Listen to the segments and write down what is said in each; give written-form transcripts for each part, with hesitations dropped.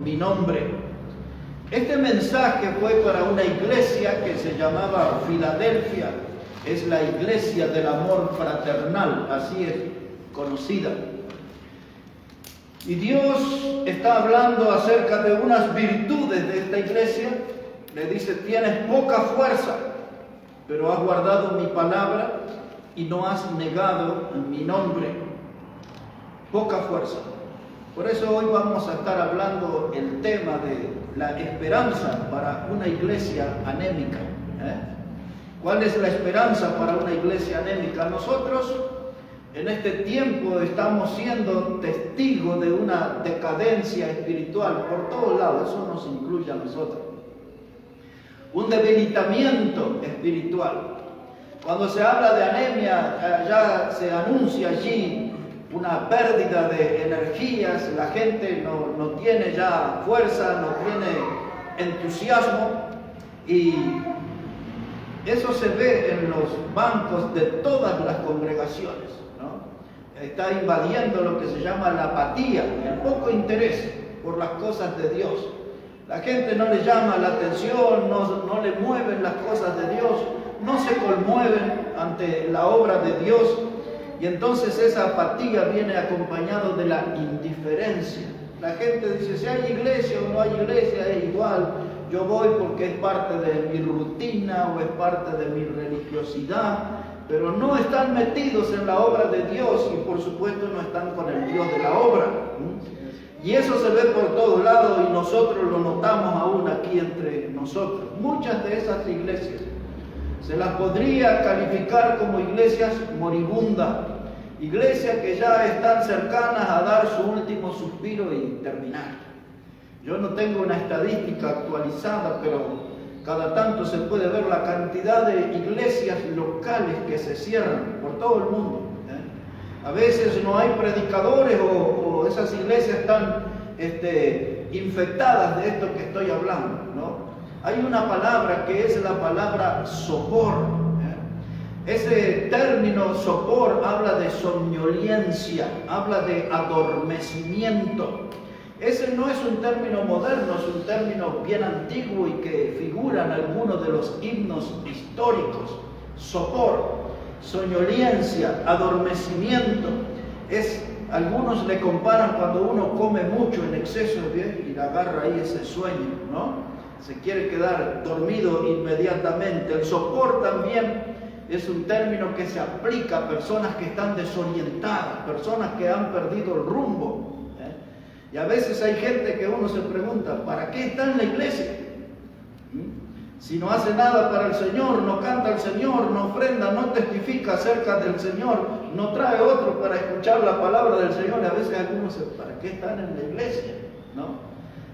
mi nombre. Este mensaje fue para una iglesia que se llamaba Filadelfia. Es la iglesia del amor fraternal, así es conocida. Y Dios está hablando acerca de unas virtudes de esta iglesia. Le dice: tienes poca fuerza, pero has guardado mi palabra y no has negado mi nombre. Poca fuerza. Por eso hoy vamos a estar hablando el tema de la esperanza para una iglesia anémica. ¿Cuál es la esperanza para una iglesia anémica? Nosotros en este tiempo estamos siendo testigos de una decadencia espiritual por todos lados. Eso nos incluye a nosotros. Un debilitamiento espiritual. Cuando se habla de anemia, ya se anuncia allí una pérdida de energías. La gente no tiene ya fuerza, no tiene entusiasmo, y eso se ve en los bancos de todas las congregaciones, ¿no? Está invadiendo lo que se llama la apatía, el poco interés por las cosas de Dios. La gente no le llama la atención, no le mueven las cosas de Dios, no se conmueven ante la obra de Dios, y entonces esa apatía viene acompañado de la indiferencia. La gente dice: si hay iglesia o no hay iglesia, es igual, yo voy porque es parte de mi rutina o es parte de mi religiosidad, pero no están metidos en la obra de Dios, y por supuesto no están con el Dios de la obra. Y eso se ve por todos lados, y nosotros lo notamos aún aquí entre nosotros. Muchas de esas iglesias se las podría calificar como iglesias moribundas, iglesias que ya están cercanas a dar su último suspiro y terminar. Yo no tengo una estadística actualizada, pero cada tanto se puede ver la cantidad de iglesias locales que se cierran por todo el mundo. A veces no hay predicadores, o esas iglesias están infectadas de esto que estoy hablando, ¿no? Hay una palabra que es la palabra sopor. Ese término sopor habla de somnolencia, habla de adormecimiento. Ese no es un término moderno, es un término bien antiguo y que figura en algunos de los himnos históricos. Sopor, somnolencia, adormecimiento. Algunos le comparan cuando uno come mucho en exceso, ¿bien? Y le agarra ahí ese sueño, ¿no? Se quiere quedar dormido inmediatamente. El sopor también es un término que se aplica a personas que están desorientadas, personas que han perdido el rumbo. Y a veces hay gente que uno se pregunta: ¿para qué está en la iglesia? Si no hace nada para el Señor, no canta al Señor, no ofrenda, no testifica acerca del Señor, no trae otro para escuchar la palabra del Señor. Y a veces algunos se preguntan: ¿para qué están en la iglesia? ¿No?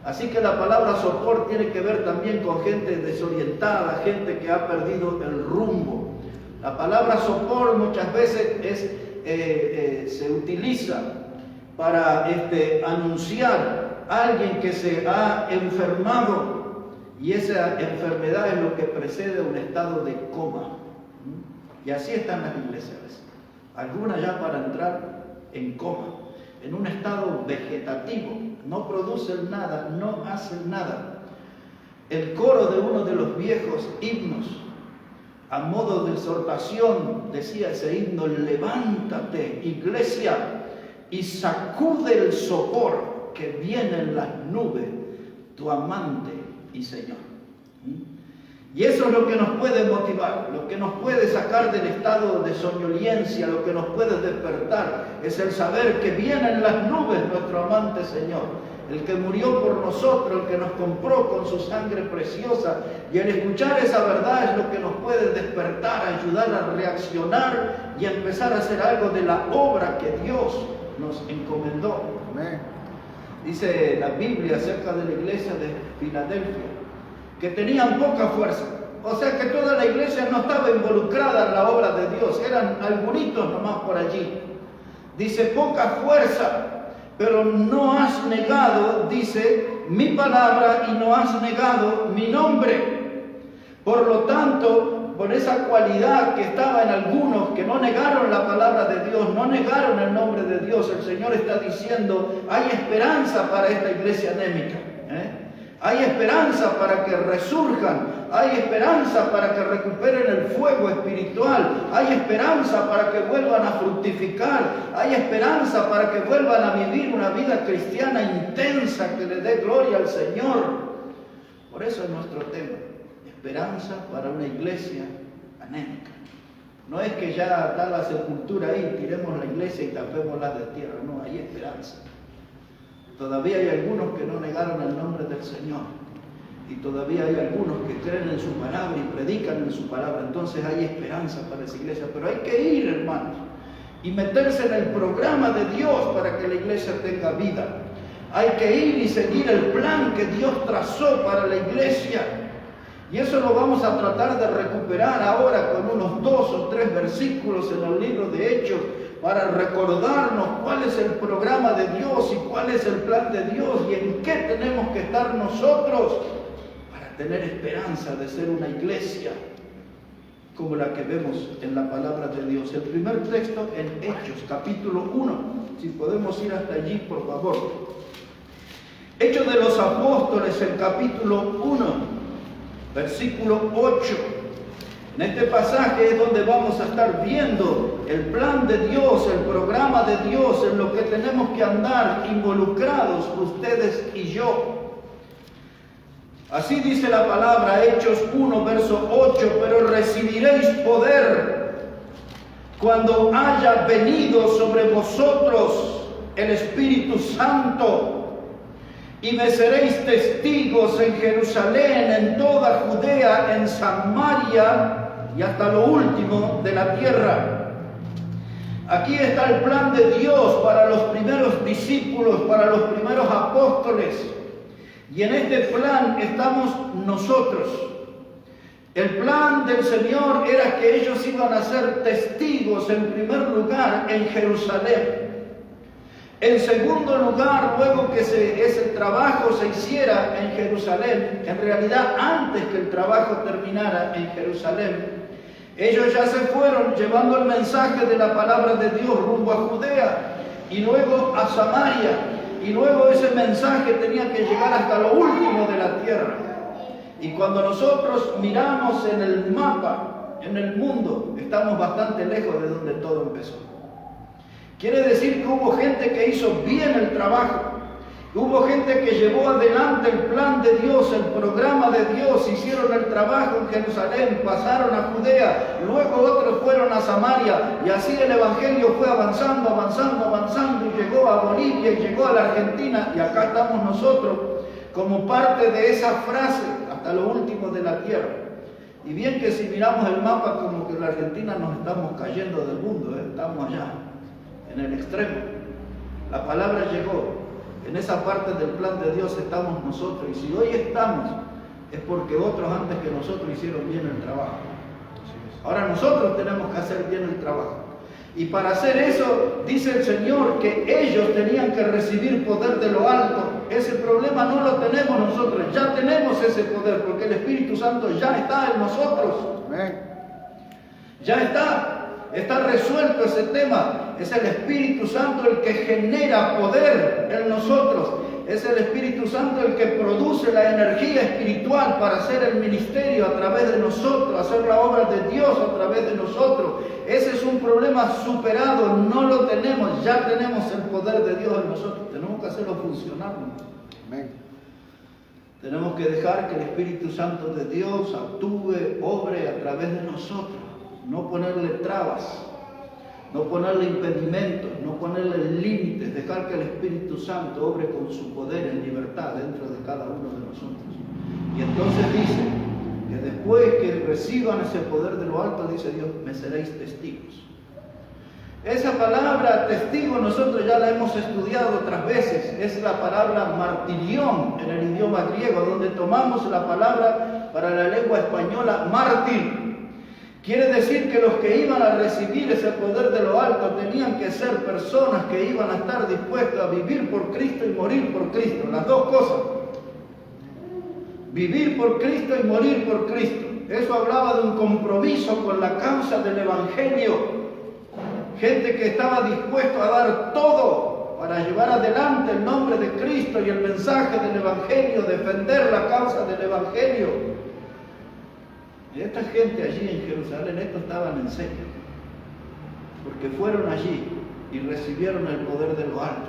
Así que la palabra sopor tiene que ver también con gente desorientada, gente que ha perdido el rumbo. La palabra sopor muchas veces se utiliza para anunciar a alguien que se ha enfermado, y esa enfermedad es lo que precede a un estado de coma. Y así están las iglesias. Algunas ya para entrar en coma, en un estado vegetativo, no producen nada, no hacen nada. El coro de uno de los viejos himnos, a modo de exhortación, decía ese himno: levántate, iglesia, y sacude el sopor que viene en las nubes, tu amante y Señor. Y eso es lo que nos puede motivar, lo que nos puede sacar del estado de somnolencia, lo que nos puede despertar, es el saber que viene en las nubes nuestro amante Señor, el que murió por nosotros, el que nos compró con su sangre preciosa. Y el escuchar esa verdad es lo que nos puede despertar, ayudar a reaccionar y empezar a hacer algo de la obra que Dios nos encomendó. Amén. Dice la Biblia acerca de la iglesia de Filadelfia que tenían poca fuerza. O sea que toda la iglesia no estaba involucrada en la obra de Dios, eran algunitos nomás por allí. Dice: poca fuerza, pero no has negado, dice, mi palabra, y no has negado mi nombre. Por lo tanto, por esa cualidad que estaba en algunos que no negaron la palabra de Dios, no negaron el nombre de Dios, el Señor está diciendo: hay esperanza para esta iglesia anémica. Hay esperanza para que resurjan, hay esperanza para que recuperen el fuego espiritual, hay esperanza para que vuelvan a fructificar, hay esperanza para que vuelvan a vivir una vida cristiana intensa que le dé gloria al Señor. Por eso es nuestro tema, esperanza para una iglesia anémica. No es que ya está la sepultura ahí, tiremos la iglesia y tapémosla de tierra, no, hay esperanza. Todavía hay algunos que no negaron el nombre del Señor. Y todavía hay algunos que creen en su palabra y predican en su palabra. Entonces hay esperanza para esa iglesia. Pero hay que ir, hermanos, y meterse en el programa de Dios para que la iglesia tenga vida. Hay que ir y seguir el plan que Dios trazó para la iglesia. Y eso lo vamos a tratar de recuperar ahora con unos 2 o 3 versículos en el libro de Hechos, para recordarnos cuál es el programa de Dios y cuál es el plan de Dios y en qué tenemos que estar nosotros para tener esperanza de ser una iglesia como la que vemos en la palabra de Dios. El primer texto en Hechos, capítulo 1. Si podemos ir hasta allí, por favor. Hechos de los Apóstoles, el capítulo 1, versículo 8. En este pasaje es donde vamos a estar viendo el plan de Dios, el programa de Dios, en lo que tenemos que andar involucrados ustedes y yo. Así dice la palabra, Hechos 1, verso 8, pero recibiréis poder cuando haya venido sobre vosotros el Espíritu Santo, y me seréis testigos en Jerusalén, en toda Judea, en Samaria y hasta lo último de la tierra. Aquí está el plan de Dios para los primeros discípulos, para los primeros apóstoles. Y en este plan estamos nosotros. El plan del Señor era que ellos iban a ser testigos en primer lugar en Jerusalén. En segundo lugar, luego que ese trabajo se hiciera en Jerusalén, en realidad antes que el trabajo terminara en Jerusalén, ellos ya se fueron llevando el mensaje de la palabra de Dios rumbo a Judea y luego a Samaria, y luego ese mensaje tenía que llegar hasta lo último de la tierra. Y cuando nosotros miramos en el mapa, en el mundo, estamos bastante lejos de donde todo empezó. Quiere decir que hubo gente que hizo bien el trabajo, hubo gente que llevó adelante el plan de Dios, el programa de Dios, hicieron el trabajo en Jerusalén, pasaron a Judea, luego otros fueron a Samaria, y así el Evangelio fue avanzando, avanzando, avanzando, y llegó a Bolivia, y llegó a la Argentina, y acá estamos nosotros, como parte de esa frase, hasta lo último de la tierra. Y bien que si miramos el mapa, como que en la Argentina nos estamos cayendo del mundo, estamos allá, en el extremo. La palabra llegó. En esa parte del plan de Dios estamos nosotros. Y si hoy estamos, es porque otros antes que nosotros hicieron bien el trabajo. Ahora nosotros tenemos que hacer bien el trabajo. Y para hacer eso, dice el Señor que ellos tenían que recibir poder de lo alto. Ese problema no lo tenemos nosotros. Ya tenemos ese poder porque el Espíritu Santo ya está en nosotros. Ya está. Está resuelto ese tema. Es el Espíritu Santo el que genera poder en nosotros. Es el Espíritu Santo el que produce la energía espiritual para hacer el ministerio a través de nosotros, hacer la obra de Dios a través de nosotros. Ese es un problema superado, no lo tenemos, ya tenemos el poder de Dios en nosotros. Tenemos que hacerlo funcionar. Amén. Tenemos que dejar que el Espíritu Santo de Dios actúe, obre a través de nosotros. No ponerle trabas, no ponerle impedimentos, no ponerle límites, dejar que el Espíritu Santo obre con su poder en libertad dentro de cada uno de nosotros. Y entonces dice que después que reciban ese poder de lo alto, dice Dios, me seréis testigos. Esa palabra testigo nosotros ya la hemos estudiado otras veces, es la palabra martirión en el idioma griego, donde tomamos la palabra para la lengua española mártir. Quiere decir que los que iban a recibir ese poder de lo alto tenían que ser personas que iban a estar dispuestas a vivir por Cristo y morir por Cristo. Las dos cosas. Vivir por Cristo y morir por Cristo. Eso hablaba de un compromiso con la causa del Evangelio. Gente que estaba dispuesta a dar todo para llevar adelante el nombre de Cristo y el mensaje del Evangelio, defender la causa del Evangelio. Y esta gente allí en Jerusalén, estos estaban en serio, porque fueron allí y recibieron el poder de lo alto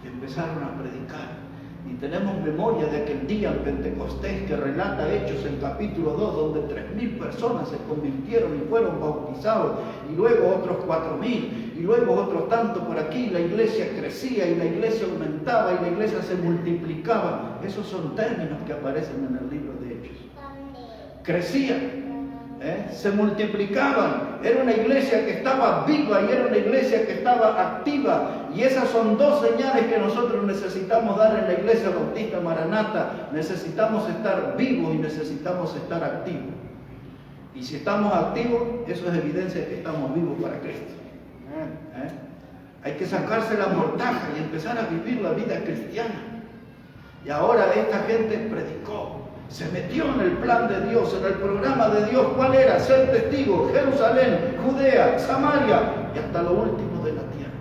y empezaron a predicar. Y tenemos memoria de aquel día en Pentecostés que relata Hechos en capítulo 2, donde 3.000 personas se convirtieron y fueron bautizados, y luego otros 4.000, y luego otros tanto por aquí. La iglesia crecía y la iglesia aumentaba y la iglesia se multiplicaba. Esos son términos que aparecen en el libro de Hechos. Crecían. Se multiplicaban, era una iglesia que estaba viva y era una iglesia que estaba activa, y esas son dos señales que nosotros necesitamos dar en la Iglesia Bautista Maranata. Necesitamos estar vivos y necesitamos estar activos, y si estamos activos, eso es evidencia de que estamos vivos para Cristo. Hay que sacarse la mortaja y empezar a vivir la vida cristiana. Y ahora esta gente predicó, se metió en el plan de Dios, en el programa de Dios. ¿Cuál era? Ser testigo, Jerusalén, Judea, Samaria y hasta lo último de la tierra.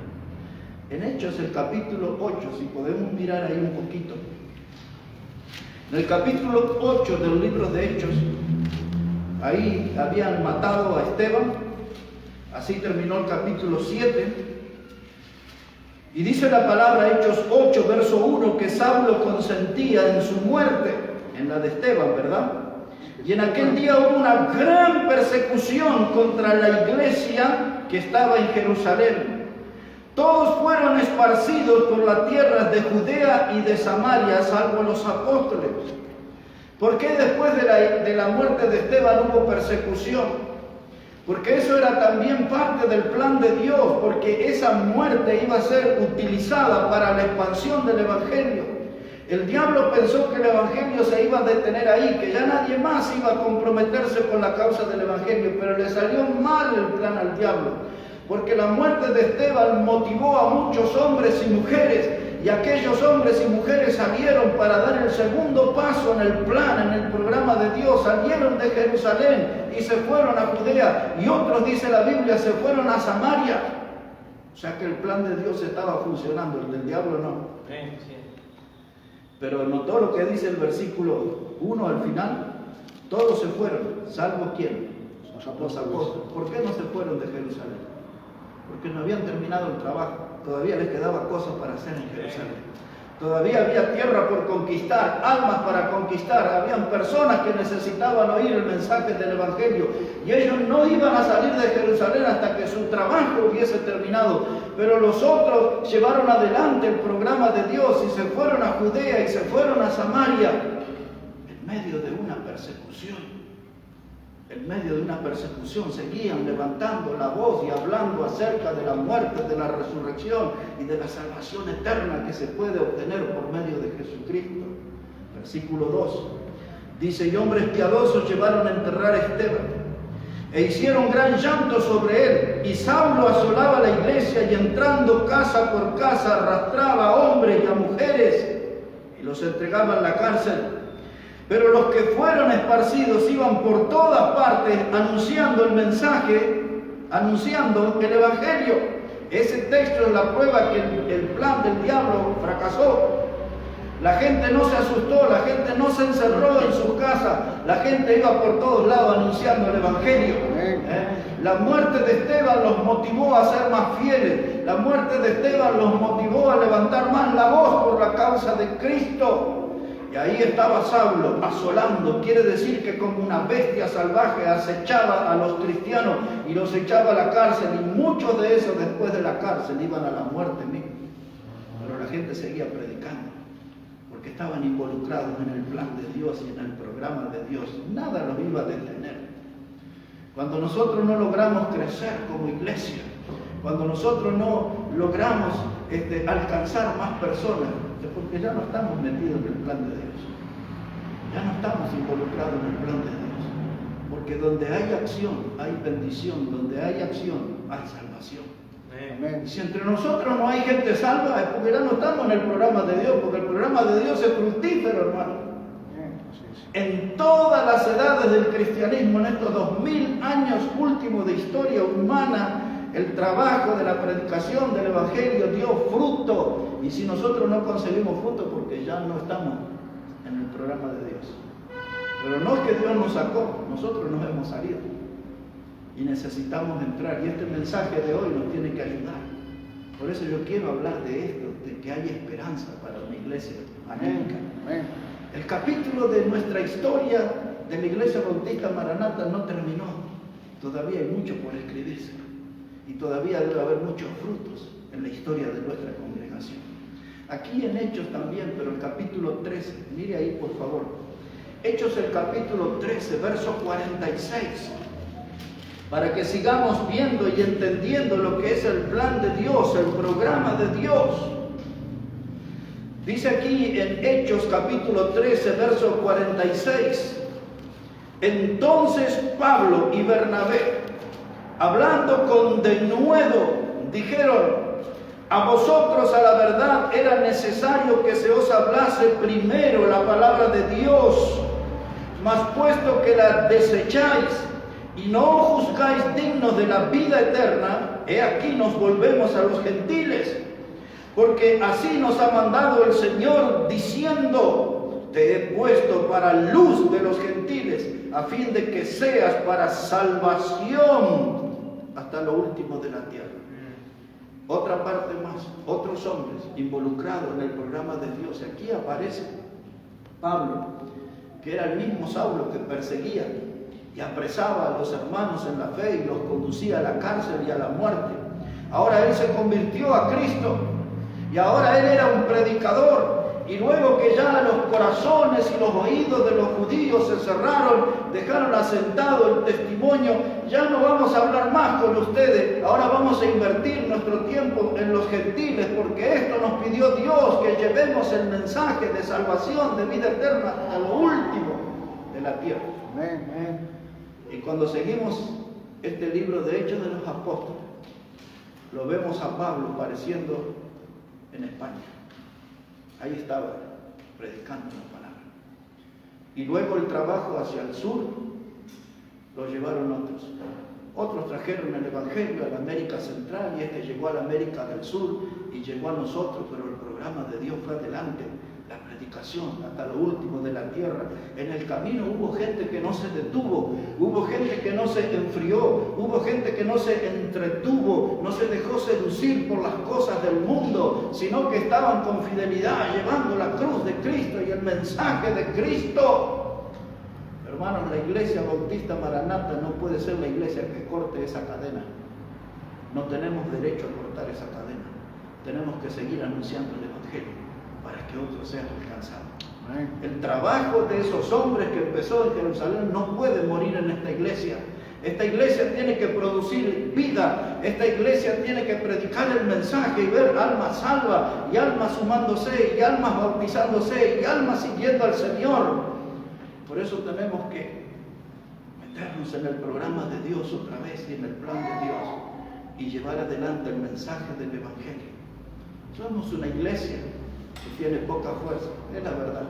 En Hechos, el capítulo 8, si podemos mirar ahí un poquito. En el capítulo 8 del libro de Hechos, ahí habían matado a Esteban. Así terminó el capítulo 7. Y dice la palabra, Hechos 8, verso 1, que Saulo consentía en su muerte, en la de Esteban, ¿verdad? Y en aquel día hubo una gran persecución contra la iglesia que estaba en Jerusalén. Todos fueron esparcidos por las tierras de Judea y de Samaria, salvo los apóstoles. ¿Por qué después de la muerte de Esteban hubo persecución? Porque eso era también parte del plan de Dios, porque esa muerte iba a ser utilizada para la expansión del Evangelio. El diablo pensó que el Evangelio se iba a detener ahí, que ya nadie más iba a comprometerse con la causa del Evangelio, pero le salió mal el plan al diablo, porque la muerte de Esteban motivó a muchos hombres y mujeres, y aquellos hombres y mujeres salieron para dar el segundo paso en el plan, en el programa de Dios. Salieron de Jerusalén y se fueron a Judea, y otros, dice la Biblia, se fueron a Samaria. O sea que el plan de Dios estaba funcionando, el del diablo no. Sí. Pero notó lo que dice el versículo 1 al final. Todos se fueron, salvo ¿quién? Los apóstoles. ¿Por qué no se fueron de Jerusalén? Porque no habían terminado el trabajo. Todavía les quedaba cosas para hacer en Jerusalén. Todavía había tierra por conquistar, almas para conquistar. Habían personas que necesitaban oír el mensaje del Evangelio. Y ellos no iban a salir de Jerusalén hasta que su trabajo hubiese terminado. Pero los otros llevaron adelante el programa de Dios y se fueron a Judea y se fueron a Samaria. En medio de una persecución. En medio de una persecución seguían levantando la voz y hablando acerca de la muerte, de la resurrección y de la salvación eterna que se puede obtener por medio de Jesucristo. Versículo 2 dice: y hombres piadosos llevaron a enterrar a Esteban e hicieron gran llanto sobre él, y Saulo asolaba la iglesia y entrando casa por casa arrastraba a hombres y a mujeres y los entregaba en la cárcel. Pero los que fueron esparcidos iban por todas partes anunciando el mensaje, anunciando el Evangelio. Ese texto es la prueba que el plan del diablo fracasó. La gente no se asustó, la gente no se encerró en sus casas, la gente iba por todos lados anunciando el Evangelio. La muerte de Esteban los motivó a ser más fieles, la muerte de Esteban los motivó a levantar más la voz por la causa de Cristo. Y ahí estaba Saulo asolando, quiere decir que como una bestia salvaje acechaba a los cristianos y los echaba a la cárcel, y muchos de esos después de la cárcel iban a la muerte misma. Pero la gente seguía predicando, porque estaban involucrados en el plan de Dios y en el programa de Dios. Nada los iba a detener. Cuando nosotros no logramos crecer como iglesia, cuando nosotros no logramos alcanzar más personas, es porque ya no estamos metidos en el plan de Dios. Ya no estamos involucrados en el plan de Dios. Porque donde hay acción, hay bendición. Donde hay acción, hay salvación. Amén. Si entre nosotros no hay gente salva, es porque ya no estamos en el programa de Dios, porque el programa de Dios es fructífero, hermano. En todas las edades del cristianismo, en estos 2000 años últimos de historia humana, El trabajo de la predicación del Evangelio dio fruto. Y si nosotros no conseguimos fruto, porque ya no estamos en el programa de Dios. Pero no es que Dios nos sacó, nosotros nos hemos salido. Y necesitamos entrar. Y este mensaje de hoy nos tiene que ayudar. Por eso yo quiero hablar de esto, de que hay esperanza para una iglesia anémica. El capítulo de nuestra historia de la Iglesia Bautista Maranata no terminó. Todavía hay mucho por escribirse. Y todavía debe haber muchos frutos en la historia de nuestra congregación. Aquí en Hechos también, pero el capítulo 13, mire ahí por favor. Hechos el capítulo 13, verso 46. Para que sigamos viendo y entendiendo lo que es el plan de Dios, el programa de Dios. Dice aquí en Hechos capítulo 13, verso 46. Entonces Pablo y Bernabé, hablando con denuedo, dijeron: a vosotros a la verdad era necesario que se os hablase primero la palabra de Dios, mas puesto que la desecháis y no juzgáis dignos de la vida eterna, he aquí nos volvemos a los gentiles. Porque así nos ha mandado el Señor, diciendo: te he puesto para luz de los gentiles, a fin de que seas para salvación hasta lo último de la tierra. Otra parte más, otros hombres involucrados en el programa de Dios. Aquí aparece Pablo, que era el mismo Saulo que perseguía y apresaba a los hermanos en la fe y los conducía a la cárcel y a la muerte. Ahora él se convirtió a Cristo y ahora él era un predicador. Y luego que ya los corazones y los oídos de los judíos se cerraron, dejaron asentado el testimonio, ya no vamos a hablar más con ustedes, ahora vamos a invertir nuestro tiempo en los gentiles, porque esto nos pidió Dios, que llevemos el mensaje de salvación, de vida eterna, a lo último de la tierra. Amén. Y cuando seguimos este libro de Hechos de los Apóstoles, lo vemos a Pablo apareciendo en España. Ahí estaba, predicando la palabra. Y luego el trabajo hacia el sur lo llevaron otros. Otros trajeron el Evangelio a la América Central y este llegó a la América del Sur y llegó a nosotros, pero el programa de Dios fue adelante. La predicación hasta lo último de la tierra. En el camino hubo gente que no se detuvo, hubo gente que no se enfrió, hubo gente que no se entretuvo, no se dejó seducir por las cosas del mundo, sino que estaban con fidelidad llevando la cruz de Cristo y el mensaje de Cristo. Hermanos, la Iglesia Bautista Maranata no puede ser la iglesia que corte esa cadena. No tenemos derecho a cortar esa cadena. Tenemos que seguir anunciando el Evangelio para que otros sean alcanzados. El trabajo de esos hombres que empezó en Jerusalén no puede morir en esta iglesia. Esta iglesia tiene que producir vida. Esta iglesia tiene que predicar el mensaje y ver almas salvas, y almas sumándose, y almas bautizándose, y almas siguiendo al Señor. Por eso tenemos que meternos en el programa de Dios otra vez y en el plan de Dios y llevar adelante el mensaje del Evangelio. Somos una iglesia que tiene poca fuerza, es la verdad.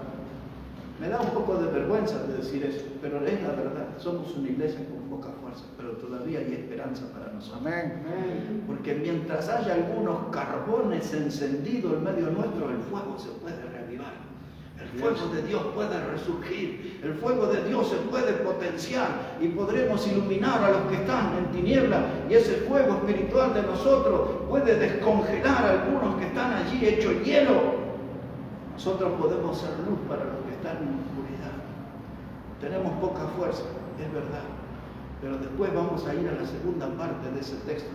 Me da un poco de vergüenza de decir eso, pero es la verdad. Somos una iglesia con poca fuerza, pero todavía hay esperanza para nosotros. Amén. Porque mientras haya algunos carbones encendidos en medio nuestro, el fuego se puede reavivar. El fuego de Dios puede resurgir, el fuego de Dios se puede potenciar y podremos iluminar a los que están en tinieblas, y ese fuego espiritual de nosotros puede descongelar a algunos que están allí hecho hielo. Nosotros podemos ser luz para los que están en oscuridad. Tenemos poca fuerza, es verdad, pero después vamos a ir a la segunda parte de ese texto.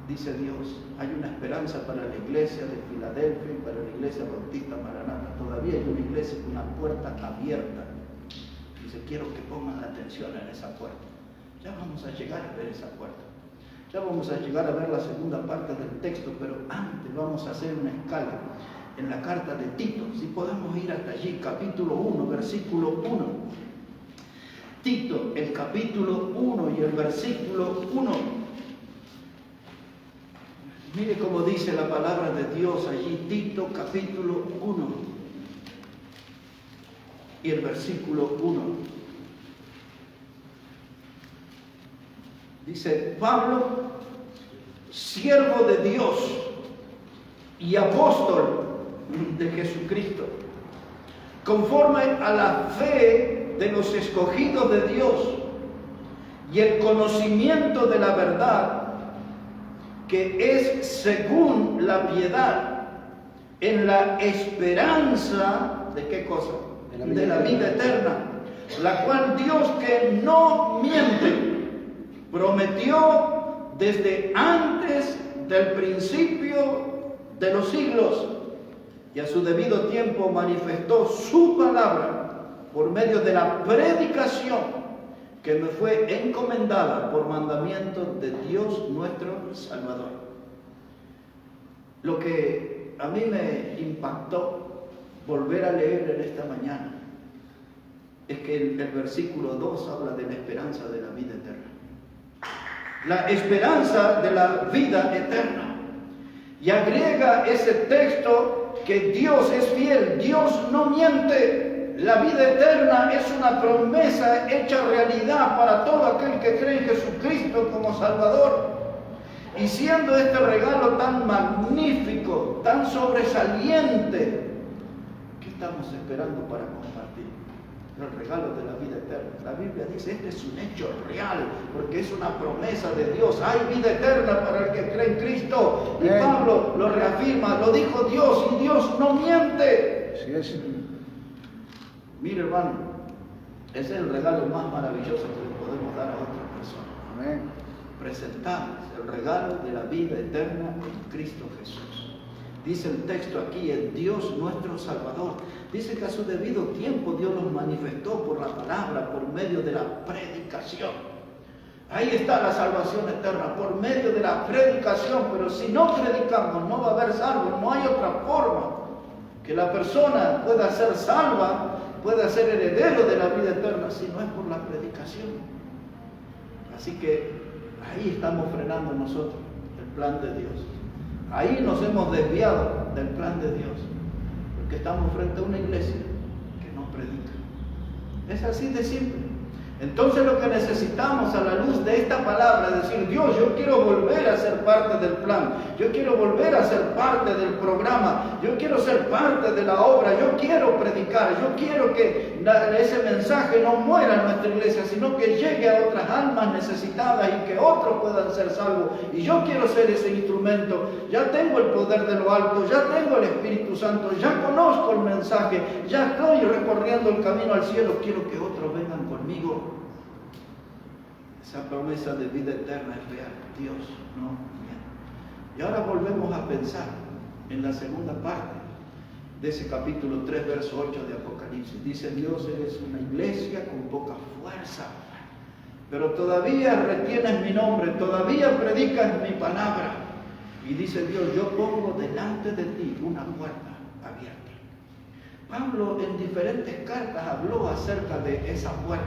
Dice Dios, hay una esperanza para la iglesia de Filadelfia y para la iglesia Bautista Maranata. Todavía hay una iglesia con una puerta abierta. Dice, quiero que pongan atención en esa puerta. Ya vamos a llegar a ver esa puerta. Ya vamos a llegar a ver la segunda parte del texto, pero antes vamos a hacer una escala en la carta de Tito. Si podemos ir hasta allí, capítulo 1, versículo 1. Tito, el capítulo 1 y el versículo 1. Mire cómo dice la palabra de Dios allí, Tito capítulo 1 y el versículo 1. Dice, Pablo, siervo de Dios y apóstol de Jesucristo, conforme a la fe de los escogidos de Dios y el conocimiento de la verdad, que es según la piedad, en la esperanza de ¿qué cosa? De la vida eterna, la cual Dios, que no miente, prometió desde antes del principio de los siglos, y a su debido tiempo manifestó su palabra por medio de la predicación que me fue encomendada por mandamiento de Dios nuestro Salvador. Lo que a mí me impactó volver a leer en esta mañana es que el versículo 2 habla de la esperanza de la vida eterna. La esperanza de la vida eterna. Y agrega ese texto que Dios es fiel, Dios no miente. La vida eterna es una promesa hecha realidad para todo aquel que cree en Jesucristo como Salvador. Y siendo este regalo tan magnífico, tan sobresaliente, ¿qué estamos esperando para compartir? El regalo de la vida eterna. La Biblia dice, este es un hecho real, porque es una promesa de Dios. Hay vida eterna para el que cree en Cristo. Y Pablo lo reafirma, lo dijo Dios, y Dios no miente. Sí, es. Mire, hermano, ese es el regalo más maravilloso que le podemos dar a otras personas. Amén. Presentarles el regalo de la vida eterna en Cristo Jesús. Dice el texto aquí, el Dios nuestro Salvador. Dice que a su debido tiempo Dios los manifestó por la palabra, por medio de la predicación. Ahí está la salvación eterna, por medio de la predicación. Pero si no predicamos, no va a haber salvo. No hay otra forma que la persona pueda ser salva, pueda ser heredero de la vida eterna, si no es por la predicación. Así que ahí estamos frenando nosotros el plan de Dios. Ahí nos hemos desviado del plan de Dios, porque estamos frente a una iglesia que no predica. Es así de simple. Entonces lo que necesitamos a la luz de esta palabra es decir, Dios, yo quiero volver a ser parte del plan, yo quiero volver a ser parte del programa, yo quiero ser parte de la obra, yo quiero predicar, yo quiero que ese mensaje no muera en nuestra iglesia, sino que llegue a otras almas necesitadas y que otros puedan ser salvos. Y yo quiero ser ese instrumento. Ya tengo el poder de lo alto, ya tengo el Espíritu Santo, ya conozco el mensaje, ya estoy recorriendo el camino al cielo, quiero que otros vengan conmigo. Esa promesa de vida eterna es real. Dios no miente. Y ahora volvemos a pensar en la segunda parte de ese capítulo 3, verso 8 de Apocalipsis. Dice, Dios, eres una iglesia con poca fuerza, pero todavía retienes mi nombre, todavía predicas mi palabra. Y dice Dios, yo pongo delante de ti una puerta abierta. Pablo en diferentes cartas habló acerca de esa puerta.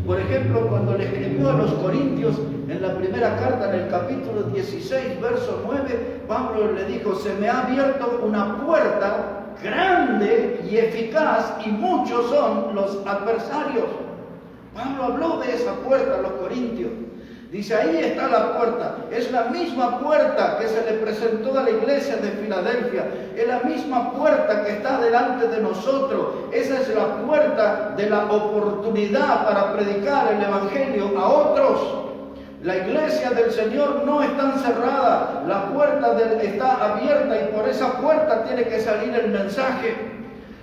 Por ejemplo, cuando le escribió a los Corintios en la primera carta, en el capítulo 16, verso 9, Pablo le dijo, se me ha abierto una puerta grande y eficaz y muchos son los adversarios. Pablo habló de esa puerta a los Corintios. Dice, ahí está la puerta. Es la misma puerta que se le presentó a la iglesia de Filadelfia. Es la misma puerta que está delante de nosotros. Esa es la puerta de la oportunidad para predicar el evangelio a otros. La iglesia del Señor no está encerrada. La puerta está abierta y por esa puerta tiene que salir el mensaje.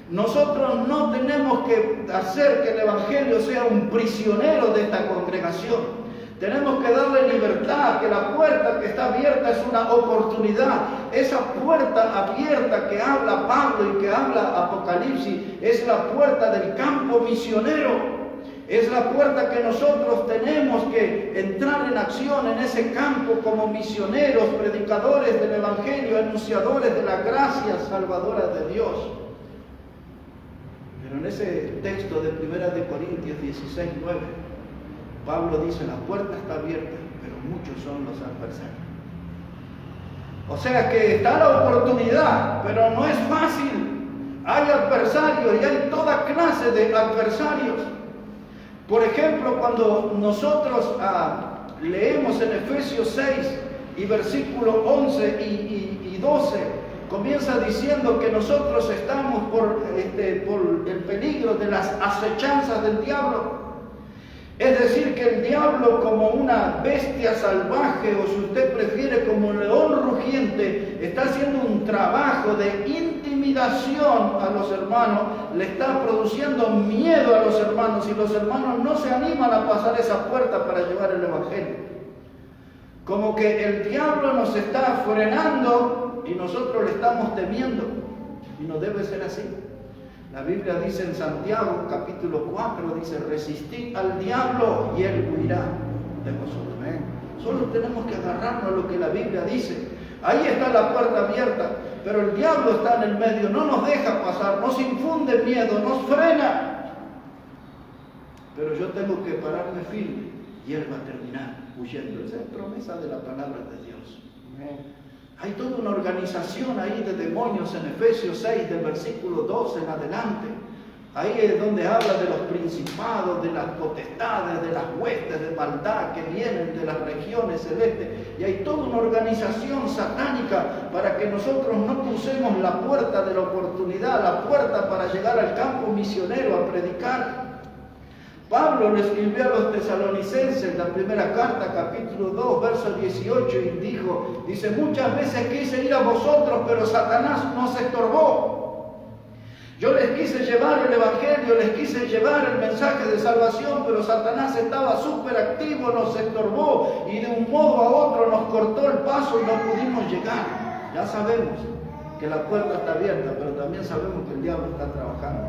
Nosotros no tenemos que hacer que el evangelio sea un prisionero de esta congregación. Tenemos que darle libertad, que la puerta que está abierta es una oportunidad. Esa puerta abierta que habla Pablo y que habla Apocalipsis es la puerta del campo misionero. Es la puerta que nosotros tenemos que entrar en acción en ese campo como misioneros, predicadores del Evangelio, anunciadores de la gracia salvadora de Dios. Pero en ese texto de 1 Corintios 16, 9, Pablo dice, la puerta está abierta, pero muchos son los adversarios. O sea que está la oportunidad, pero no es fácil. Hay adversarios y hay toda clase de adversarios. Por ejemplo, cuando nosotros leemos en Efesios 6, y versículo 11 y 12, comienza diciendo que nosotros estamos por el peligro de las acechanzas del diablo. Es decir, que el diablo, como una bestia salvaje, o si usted prefiere como un león rugiente, está haciendo un trabajo de intimidación a los hermanos, le está produciendo miedo a los hermanos, y los hermanos no se animan a pasar esa puerta para llevar el evangelio. Como que el diablo nos está frenando y nosotros le estamos temiendo, y no debe ser así. La Biblia dice en Santiago capítulo 4, dice: resistid al diablo y él huirá de vosotros. Solo tenemos que agarrarnos a lo que la Biblia dice. Ahí está la puerta abierta, pero el diablo está en el medio, no nos deja pasar, nos infunde miedo, nos frena. Pero yo tengo que pararme firme y él va a terminar huyendo. Esa es promesa de la palabra de Dios. Hay toda una organización ahí de demonios en Efesios 6, del versículo 12 en adelante. Ahí es donde habla de los principados, de las potestades, de las huestes de maldad que vienen de las regiones celestes. Y hay toda una organización satánica para que nosotros no crucemos la puerta de la oportunidad, la puerta para llegar al campo misionero a predicar. Pablo le escribió a los tesalonicenses, la primera carta, capítulo 2, verso 18, y dice: muchas veces quise ir a vosotros, pero Satanás nos estorbó. Yo les quise llevar el evangelio, les quise llevar el mensaje de salvación, pero Satanás estaba súper activo, nos estorbó, y de un modo a otro nos cortó el paso y no pudimos llegar. Ya sabemos que la puerta está abierta, pero también sabemos que el diablo está trabajando.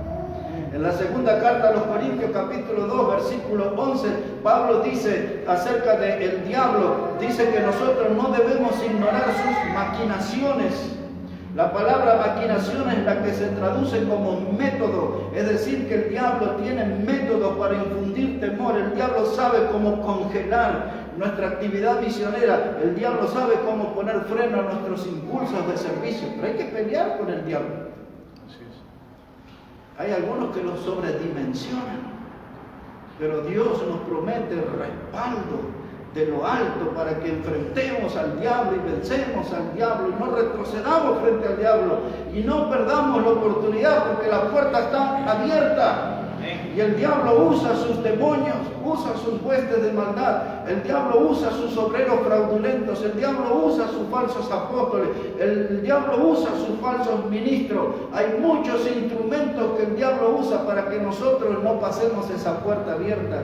En la segunda carta a los Corintios, capítulo 2, versículo 11, Pablo dice acerca del diablo, dice que nosotros no debemos ignorar sus maquinaciones. La palabra maquinación es la que se traduce como método, es decir, que el diablo tiene método para infundir temor. El diablo sabe cómo congelar nuestra actividad misionera, el diablo sabe cómo poner freno a nuestros impulsos de servicio, pero hay que pelear con el diablo. Hay algunos que lo sobredimensionan, pero Dios nos promete el respaldo de lo alto para que enfrentemos al diablo y vencemos al diablo y no retrocedamos frente al diablo y no perdamos la oportunidad, porque la puerta está abierta. Y el diablo usa sus demonios, usa sus huestes de maldad, el diablo usa sus obreros fraudulentos, el diablo usa sus falsos apóstoles, el diablo usa sus falsos ministros. Hay muchos instrumentos que el diablo usa para que nosotros no pasemos esa puerta abierta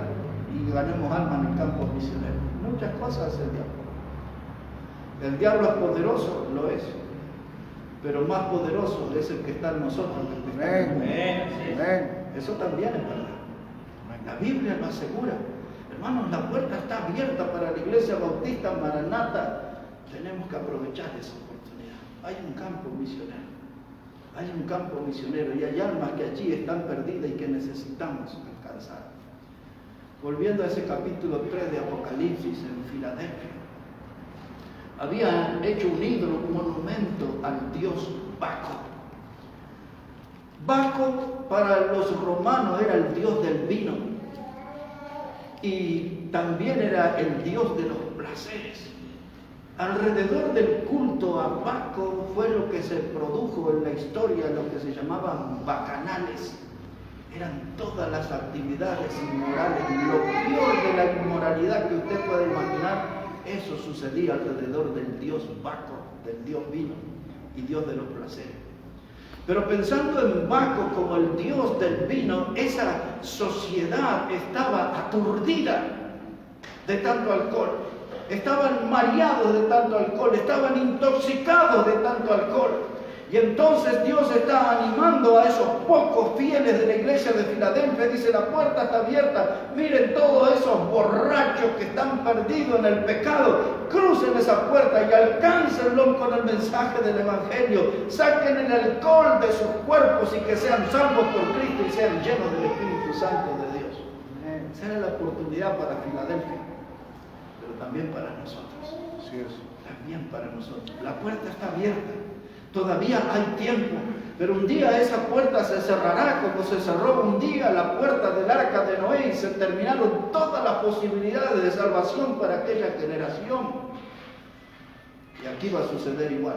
y ganemos alma en el campo misionero. Muchas cosas hace el diablo. El diablo es poderoso, lo es, pero más poderoso es el que está en nosotros que el que está en el mundo. Amén. Eso también es verdad. La Biblia lo asegura. Hermanos, la puerta está abierta para la Iglesia Bautista Maranata. Tenemos que aprovechar esa oportunidad. Hay un campo misionero. Hay un campo misionero y hay almas que allí están perdidas y que necesitamos alcanzar. Volviendo a ese capítulo 3 de Apocalipsis en Filadelfia. Habían hecho un ídolo, un monumento al dios Baco. Baco para los romanos era el dios del vino y también era el dios de los placeres. Alrededor del culto a Baco fue lo que se produjo en la historia, lo que se llamaban bacanales. Eran todas las actividades inmorales, lo peor de la inmoralidad que usted puede imaginar, eso sucedía alrededor del dios Baco, del dios vino y dios de los placeres. Pero pensando en Baco como el dios del vino, esa sociedad estaba aturdida de tanto alcohol. Estaban mareados de tanto alcohol, estaban intoxicados de tanto alcohol. Y entonces Dios está animando a esos pocos fieles de la iglesia de Filadelfia. Dice: la puerta está abierta. Miren todos esos borrachos que están perdidos en el pecado. Crucen esa puerta y alcáncenlo con el mensaje del evangelio. Saquen el alcohol de sus cuerpos y que sean salvos por Cristo y sean llenos del Espíritu Santo de Dios. Esa era la oportunidad para Filadelfia, pero también para nosotros. Sí, también para nosotros. La puerta está abierta. Todavía hay tiempo, pero un día esa puerta se cerrará como se cerró un día la puerta del arca de Noé y se terminaron todas las posibilidades de salvación para aquella generación. Y aquí va a suceder igual.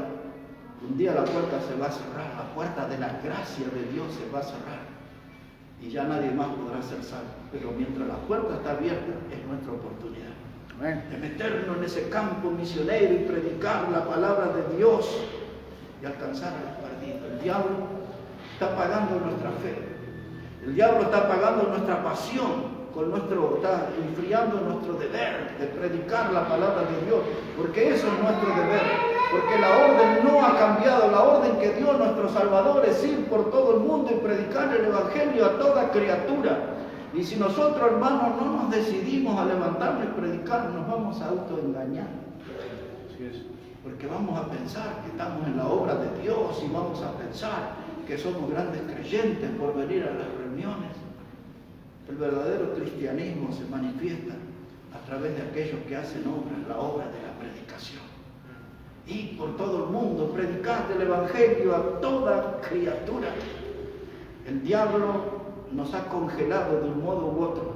Un día la puerta se va a cerrar, la puerta de la gracia de Dios se va a cerrar. Y ya nadie más podrá ser salvo. Pero mientras la puerta está abierta, es nuestra oportunidad de meternos en ese campo misionero y predicar la palabra de Dios y alcanzar a los perdidos. El diablo está pagando nuestra fe. El diablo está pagando nuestra pasión. Está enfriando nuestro deber de predicar la palabra de Dios, porque eso es nuestro deber, porque la orden no ha cambiado. La orden que dio nuestro Salvador es ir por todo el mundo y predicar el Evangelio a toda criatura. Y si nosotros, hermanos, no nos decidimos a levantarnos y predicar, nos vamos a autoengañar. Porque vamos a pensar que estamos en la obra de Dios y vamos a pensar que somos grandes creyentes por venir a las reuniones. El verdadero cristianismo se manifiesta a través de aquellos que hacen la obra de la predicación. Y por todo el mundo, predicar el Evangelio a toda criatura. El diablo nos ha congelado de un modo u otro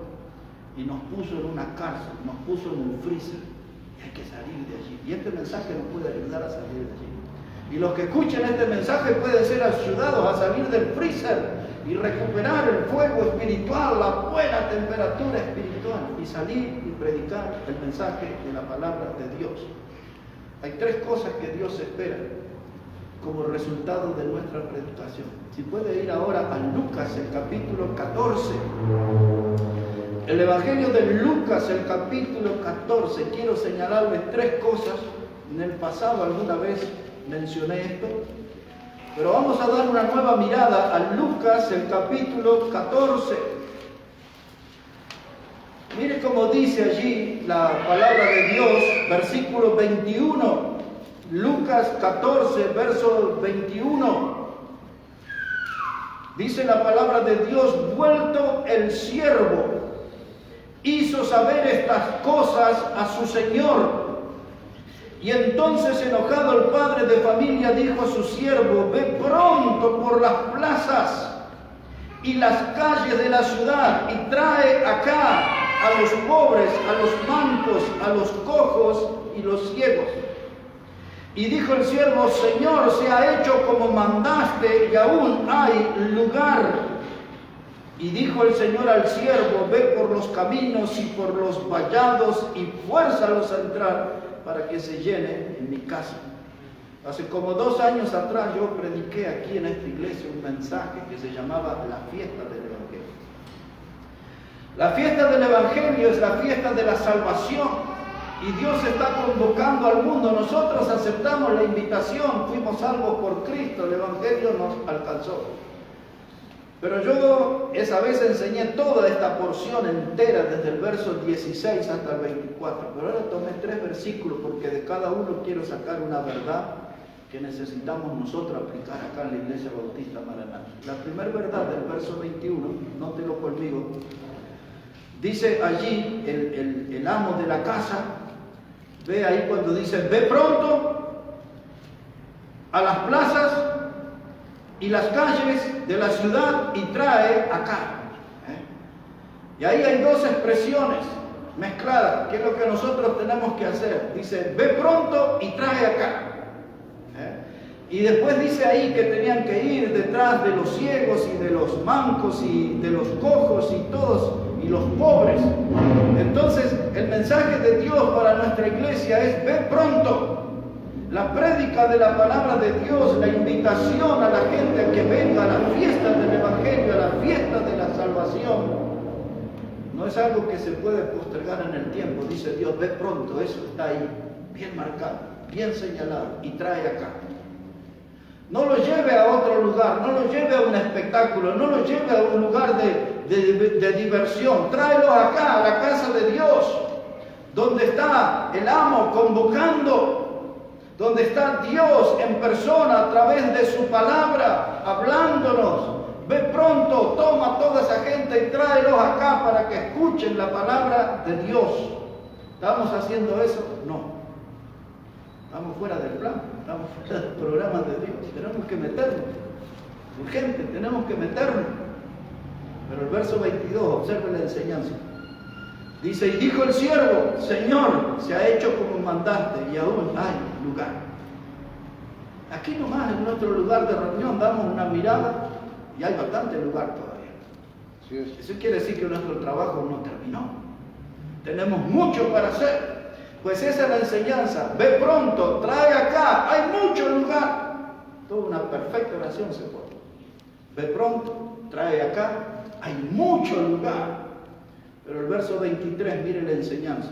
y nos puso en una cárcel, nos puso en un freezer. Y hay que salir de allí. Y este mensaje nos puede ayudar a salir de allí. Y los que escuchen este mensaje pueden ser ayudados a salir del freezer y recuperar el fuego espiritual, la buena temperatura espiritual, y salir y predicar el mensaje de la palabra de Dios. Hay tres cosas que Dios espera como resultado de nuestra predicación. Si puede ir ahora a Lucas, el capítulo 14. El Evangelio de Lucas, el capítulo 14. Quiero señalarles tres cosas. En el pasado alguna vez mencioné esto, pero vamos a dar una nueva mirada a Lucas, el capítulo 14. Mire cómo dice allí la palabra de Dios, versículo 21. Lucas 14, verso 21. Dice la palabra de Dios: vuelto el siervo, hizo saber estas cosas a su señor. Y entonces, enojado, el padre de familia dijo a su siervo: ve pronto por las plazas y las calles de la ciudad y trae acá a los pobres, a los mancos, a los cojos y los ciegos. Y dijo el siervo: Señor, se ha hecho como mandaste y aún hay lugar. Y dijo el Señor al siervo: ve por los caminos y por los vallados y fuérzalos a entrar, para que se llene en mi casa. Hace como 2 años atrás yo prediqué aquí en esta iglesia un mensaje que se llamaba la fiesta del Evangelio. La fiesta del Evangelio es la fiesta de la salvación y Dios está convocando al mundo. Nosotros aceptamos la invitación, fuimos salvos por Cristo, el Evangelio nos alcanzó. Pero yo esa vez enseñé toda esta porción entera desde el verso 16 hasta el 24. Pero ahora tomé 3 versículos porque de cada uno quiero sacar una verdad que necesitamos nosotros aplicar acá en la Iglesia Bautista Maranatha. La primera verdad del verso 21, nótelo conmigo, dice allí el amo de la casa, ve ahí cuando dice: ve pronto a las plazas y las calles de la ciudad y trae acá. Y ahí hay 2 expresiones mezcladas, que es lo que nosotros tenemos que hacer. Dice: ve pronto y trae acá. Y después dice ahí que tenían que ir detrás de los ciegos y de los mancos y de los cojos y todos, y los pobres. Entonces el mensaje de Dios para nuestra iglesia es: ve pronto. La prédica de la palabra de Dios, la invitación a la gente a que venga a la fiesta del Evangelio, a la fiesta de la salvación, no es algo que se puede postergar en el tiempo. Dice Dios: ve pronto, eso está ahí, bien marcado, bien señalado, y trae acá. No lo lleve a otro lugar, no lo lleve a un espectáculo, no lo lleve a un lugar de diversión. Tráelo acá, a la casa de Dios, donde está el amo convocando, donde está Dios en persona a través de su palabra, hablándonos. Ve pronto, toma toda esa gente y tráelos acá para que escuchen la palabra de Dios. ¿Estamos haciendo eso? No. Estamos fuera del plan, estamos fuera del programa de Dios. Tenemos que meternos. Urgente, tenemos que meternos. Pero el verso 22, observe la enseñanza. Dice: y dijo el siervo: Señor, se ha hecho como mandaste y aún hay lugar. Aquí nomás en nuestro lugar de reunión damos una mirada y hay bastante lugar todavía. Sí, Eso quiere decir que nuestro trabajo no terminó. Tenemos mucho para hacer. Pues esa es la enseñanza. Ve pronto, trae acá, hay mucho lugar. Toda una perfecta oración se pone. Ve pronto, trae acá, hay mucho lugar. Pero el verso 23, mire la enseñanza.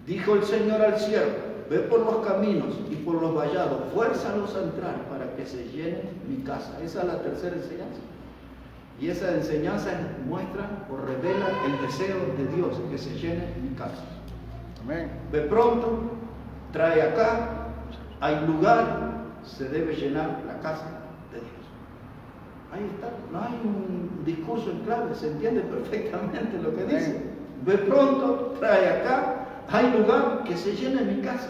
Dijo el Señor al siervo: ve por los caminos y por los vallados, fuérzalos a entrar para que se llene mi casa. Esa es la tercera enseñanza. Y esa enseñanza muestra o revela el deseo de Dios, que se llene mi casa. Amén. Ve pronto, trae acá, hay lugar, se debe llenar la casa de Dios. Ahí está, no hay un discurso en clave, se entiende perfectamente lo que dice. Ve pronto, trae acá, hay lugar, que se llene mi casa.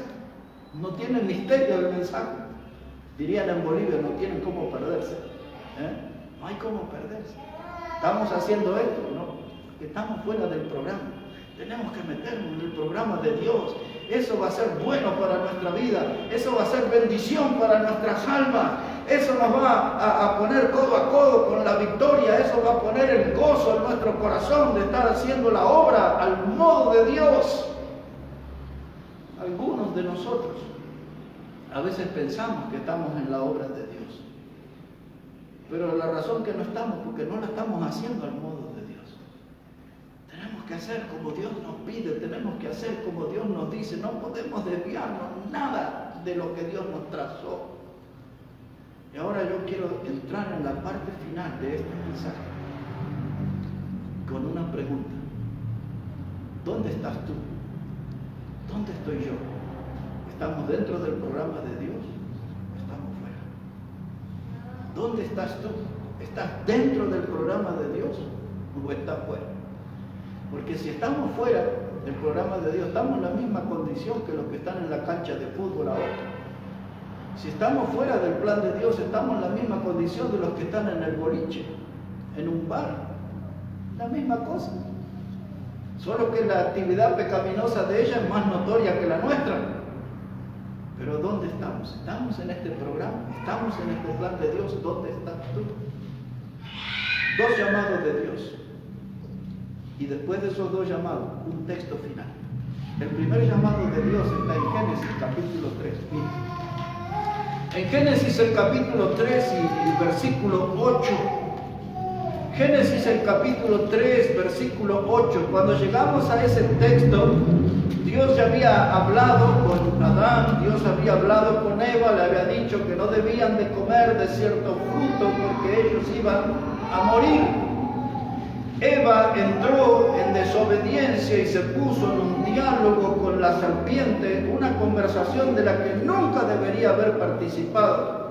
No tiene misterio el mensaje. Dirían en Bolivia, no tienen cómo perderse. No hay cómo perderse. Estamos haciendo esto, ¿no? Que estamos fuera del programa. Tenemos que meternos en el programa de Dios. Eso va a ser bueno para nuestra vida. Eso va a ser bendición para nuestras almas. Eso nos va a poner codo a codo con la victoria. Eso va a poner el gozo en nuestro corazón de estar haciendo la obra al modo de Dios. Algunos de nosotros a veces pensamos que estamos en la obra de Dios. Pero la razón que no estamos, porque no la estamos haciendo al modo de Dios. Tenemos que hacer como Dios nos pide, tenemos que hacer como Dios nos dice, no podemos desviarnos nada de lo que Dios nos trazó. Y ahora yo quiero entrar en la parte final de este mensaje con una pregunta. ¿Dónde estás tú? ¿Dónde estoy yo? ¿Estamos dentro del programa de Dios? ¿Estamos fuera? ¿Dónde estás tú? ¿Estás dentro del programa de Dios o estás fuera? Porque si estamos fuera del programa de Dios, estamos en la misma condición que los que están en la cancha de fútbol ahora. Si estamos fuera del plan de Dios, estamos en la misma condición de los que están en el boliche, en un bar. La misma cosa. Solo que la actividad pecaminosa de ella es más notoria que la nuestra. Pero ¿dónde estamos? ¿Estamos en este programa? ¿Estamos en este plan de Dios? ¿Dónde estás tú? Dos llamados de Dios. Y después de esos dos llamados, un texto final. El primer llamado de Dios está en Génesis capítulo 3. Mira. En Génesis el capítulo 3 y el versículo 8. Génesis el capítulo 3, versículo 8. Cuando llegamos a ese texto, Dios ya había hablado con Adán, Dios había hablado con Eva, le había dicho que no debían de comer de cierto fruto porque ellos iban a morir. Eva entró en desobediencia y se puso en un diálogo con la serpiente, una conversación de la que nunca debería haber participado.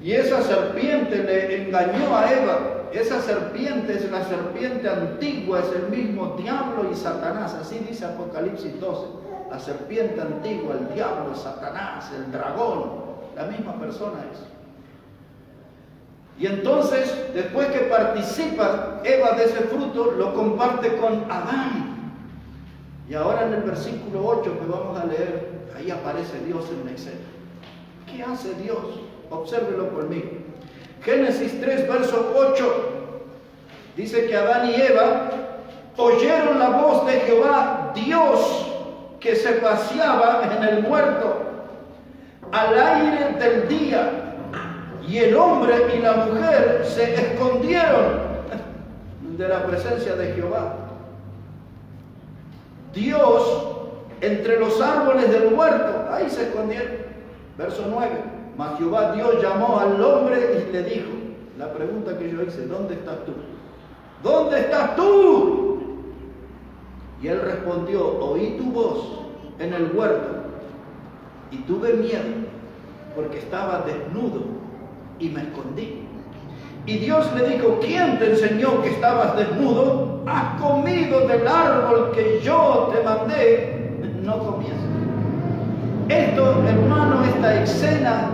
Y esa serpiente le engañó a Eva. Esa serpiente es la serpiente antigua, es el mismo diablo y Satanás. Así dice Apocalipsis 12. La serpiente antigua, el diablo, Satanás, el dragón, la misma persona es. Y entonces, después que participa Eva de ese fruto, lo comparte con Adán. Y ahora en el versículo 8 que vamos a leer, ahí aparece Dios en escena. ¿Qué hace Dios? Obsérvelo conmigo. Génesis 3, verso 8. Dice que Adán y Eva oyeron la voz de Jehová, Dios, que se paseaba en el huerto al aire del día. Y el hombre y la mujer se escondieron de la presencia de Jehová. Dios entre los árboles del huerto, ahí se escondieron. Verso 9. Mas Jehová Dios llamó al hombre y le dijo, la pregunta que yo hice, ¿dónde estás tú? ¿Dónde estás tú? Y él respondió, oí tu voz en el huerto y tuve miedo porque estaba desnudo y me escondí. Y Dios le dijo, ¿quién te enseñó que estabas desnudo? ¿Has comido del árbol que yo te mandé? No comías. Esto, hermano, esta escena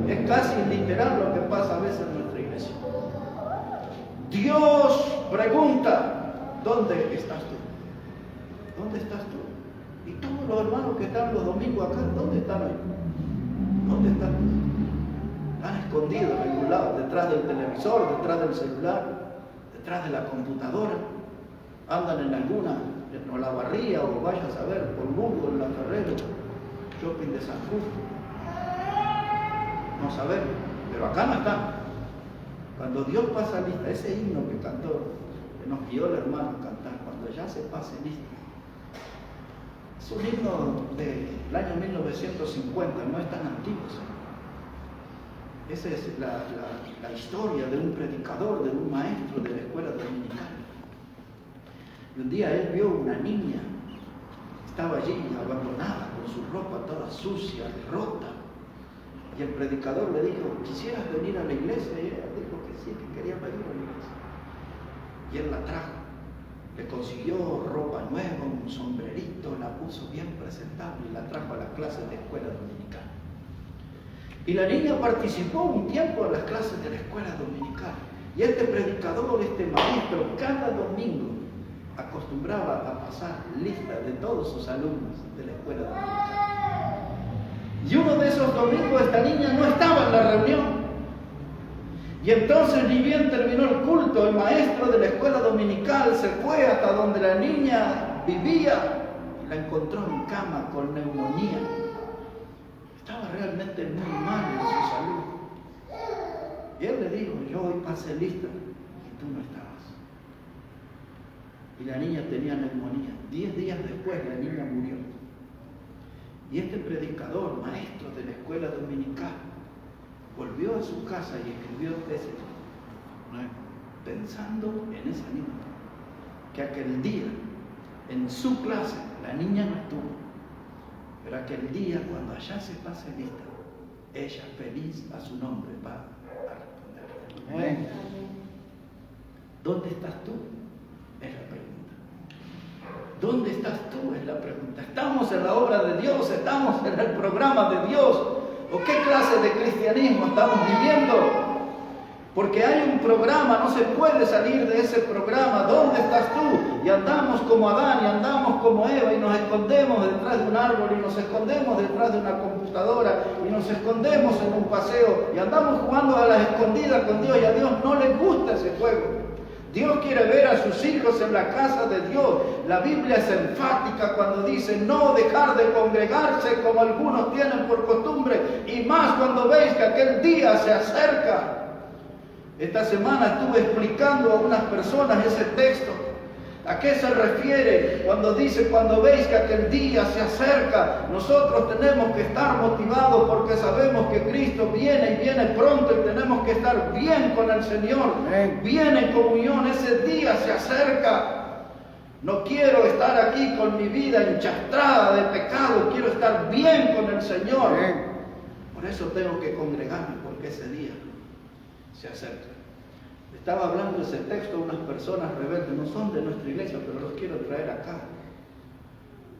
es casi literal lo que pasa a veces en nuestra iglesia. Dios pregunta, ¿dónde estás tú? ¿Dónde estás tú? ¿Y todos los hermanos que están los domingos acá, dónde están hoy? ¿Dónde están? Están escondidos en algún lado, detrás del televisor, detrás del celular, detrás de la computadora. Andan en alguna, en Olavarría o vaya a saber, por Lugo, en La Ferrera, shopping de San Justo. No sabemos, pero acá no están. Cuando Dios pasa lista, ese himno que cantó, que nos guió el hermano a cantar, cuando ya se pase lista. Es un himno del año 1950, no es tan antiguo. Esa es la historia de un predicador, de un maestro de la escuela dominical. Y un día él vio una niña, estaba allí abandonada, con su ropa toda sucia, rota. Y el predicador le dijo, ¿quisieras venir a la iglesia? Y ella dijo que sí, que quería venir a la iglesia. Y él la trajo. Le consiguió ropa nueva, un sombrerito, la puso bien presentable y la trajo a las clases de escuela dominical. Y la niña participó un tiempo en las clases de la escuela dominical. Y este predicador, este maestro, cada domingo acostumbraba a pasar lista de todos sus alumnos de la escuela dominical. Y uno de esos domingos esta niña no estaba en la reunión. Y entonces, ni bien terminó el culto, el maestro de la escuela dominical se fue hasta donde la niña vivía y la encontró en cama con neumonía. Estaba realmente muy mal en su salud. Y él le dijo, yo hoy pasé lista y tú no estabas. Y la niña tenía neumonía. 10 días después la niña murió. Y este predicador, maestro de la escuela dominical, volvió a su casa y escribió ese libro, pensando en esa niña, que aquel día, en su clase, la niña no estuvo, pero aquel día, cuando allá se pase lista, ella feliz a su nombre va a responder. ¿Dónde estás tú? Es la pregunta. ¿Dónde estás tú? Es la pregunta. ¿Estamos en la obra de Dios? ¿Estamos en el programa de Dios? ¿O qué clase de cristianismo estamos viviendo? Porque hay un programa, no se puede salir de ese programa. ¿Dónde estás tú? Y andamos como Adán, y andamos como Eva, y nos escondemos detrás de un árbol, y nos escondemos detrás de una computadora, y nos escondemos en un paseo, y andamos jugando a las escondidas con Dios, y a Dios no le gusta ese juego. Dios quiere ver a sus hijos en la casa de Dios. La Biblia es enfática cuando dice no dejar de congregarse como algunos tienen por costumbre, y más cuando veis que aquel día se acerca. Esta semana estuve explicando a unas personas ese texto. ¿A qué se refiere cuando dice, cuando veis que aquel día se acerca? Nosotros tenemos que estar motivados porque sabemos que Cristo viene y viene pronto, y tenemos que estar bien con el Señor, bien en comunión. Ese día se acerca. No quiero estar aquí con mi vida enchastrada de pecado, quiero estar bien con el Señor. Por eso tengo que congregarme, porque ese día se acerca. Estaba hablando ese texto a unas personas rebeldes, no son de nuestra iglesia, pero los quiero traer acá,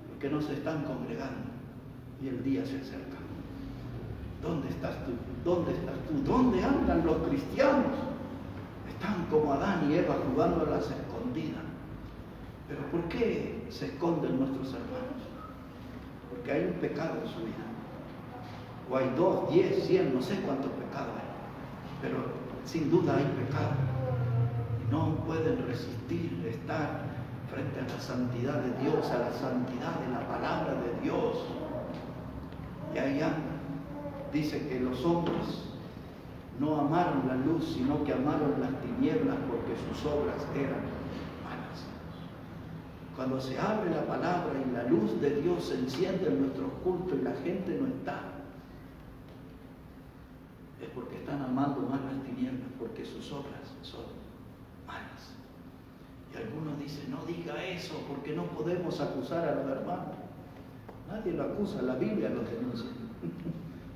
porque no se están congregando y el día se acerca. ¿Dónde estás tú? ¿Dónde estás tú? ¿Dónde andan los cristianos? Están como Adán y Eva jugando a las escondidas. ¿Pero por qué se esconden nuestros hermanos? Porque hay un pecado en su vida. O hay 2, 10, 100, no sé cuántos pecados hay, pero sin duda hay pecado. No pueden resistir estar frente a la santidad de Dios, a la santidad de la palabra de Dios. Y ahí andan. Dice que los hombres no amaron la luz, sino que amaron las tinieblas porque sus obras eran malas. Cuando se abre la palabra y la luz de Dios se enciende en nuestros cultos y la gente no está, es porque están amando más las tinieblas, porque sus obras son malas. Y algunos dicen, no diga eso, porque no podemos acusar a los hermanos. Nadie lo acusa, la Biblia los denuncia.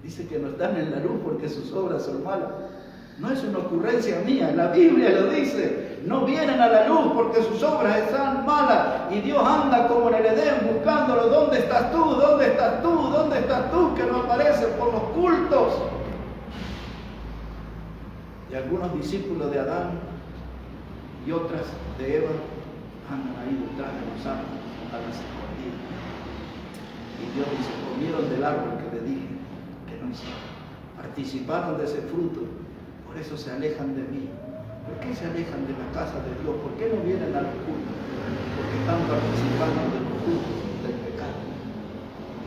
Dice que no están en la luz porque sus obras son malas. No es una ocurrencia mía, la Biblia lo dice. No vienen a la luz porque sus obras están malas. Y Dios anda como en el Edén buscándolo. ¿Dónde estás tú? ¿Dónde estás tú? ¿Dónde estás tú? Que no apareces por los cultos. Y algunos discípulos de Adán y otras de Eva andan ahí detrás de los árboles a las escondidas. Y Dios dice, comieron del árbol que le dije que no hicieron. Participaron de ese fruto, por eso se alejan de mí. ¿Por qué se alejan de la casa de Dios? ¿Por qué no vienen a los cultos? Porque están participando de los frutos del pecado.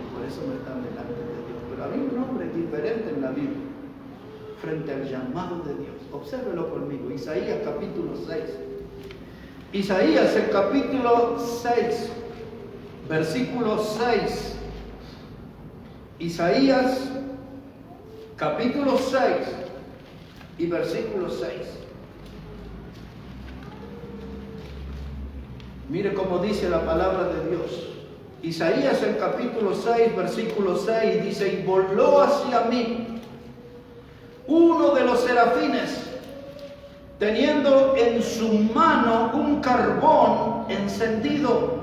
Y por eso no están delante de Dios. Pero había un hombre diferente en la Biblia, frente al llamado de Dios. Obsérvelo conmigo, Isaías capítulo 6. Isaías, el capítulo 6, versículo 6. Isaías, capítulo 6 y versículo 6. Mire cómo dice la palabra de Dios. Isaías, el capítulo 6, versículo 6, dice, y voló hacia mí uno de los serafines, teniendo en su mano un carbón encendido,